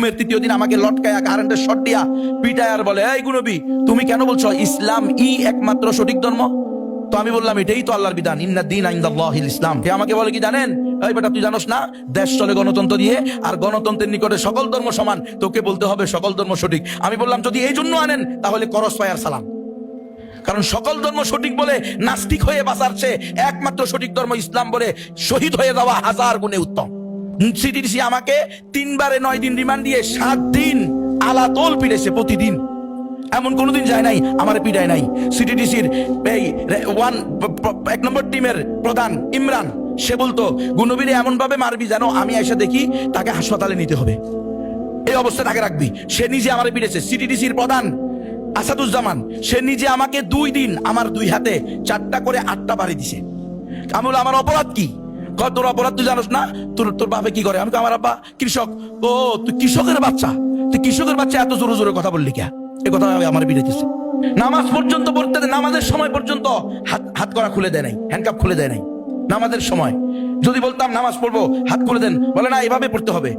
জুমের তৃতীয় দিন আমাকে লটকায়া কারেন্টের শট দিয়া পিটায় আর বলে, এই গুনবী, তুমি কেন বলছো ইসলাম একমাত্র সঠিক ধর্ম? তো আমি বললাম, এটাই তো আল্লাহর বিধান, ইন্না দীন ইনদাল্লাহিল ইসলাম। কে আমাকে বলে কি জানেন, এই বেটা তুই জানোস না দেশ চলে গণতন্ত্র দিয়ে, আর গণতন্ত্রের নিকটে সকল ধর্ম সমান, তোকে বলতে হবে সকল ধর্ম সঠিক। আমি বললাম, যদি এই জন্য আনেন তাহলে করস ফায়ার সালাম, কারণ সকল ধর্ম সঠিক বলে নাস্তিক হয়ে বাঁচার চেয়ে একমাত্র সঠিক ধর্ম ইসলাম বলে শহীদ হয়ে যাওয়া হাজার গুণে উত্তম। সিটিডিসি আমাকে 3 বারে 9 দিন রিমান্ড দিয়ে 7 দিন আলাতল পিটেছে প্রতিদিন। এমন কোনোদিন যায় নাই আমার পিটায় নাই। সিটিডিসির এই 1 নম্বর টিমের প্রধান ইমরান, সে বলতো, গুনবীরে এমন ভাবে মারবি যেন আমি এসে দেখি তাকে হাসপাতালে নিতে হবে, এই অবস্থা তাকে রাখবি। সে নিজে আমার পিটেছে। সিটিডিসির প্রধান আসাদুজ্জামান, সে নিজে আমাকে 2 দিন আমার 2 হাতে 4টা করে 8টা বাড়ি দিছে। আমি বললাম, আমার অপরাধ কি? তোর অপরাধ তুই জানোস না? তোর বাপে কি করে? আমি তো, আমার আব্বা কৃষক। ও তুই কৃষকের বাচ্চা, তুই কৃষকের বাচ্চা এত জোরে জোরে কথা বললি কে? এ কথা আমার বিরেছে। নামাজ পর্যন্ত পড়তে, নামাজের সময় পর্যন্ত হাত করা খুলে দেয় নাই, হ্যান্ডকাপ খুলে দেয় নাই নামাজের সময়। যদি বলতাম নামাজ পড়বো, হাত খুলে দেন, বলে না এভাবে পড়তে হবে।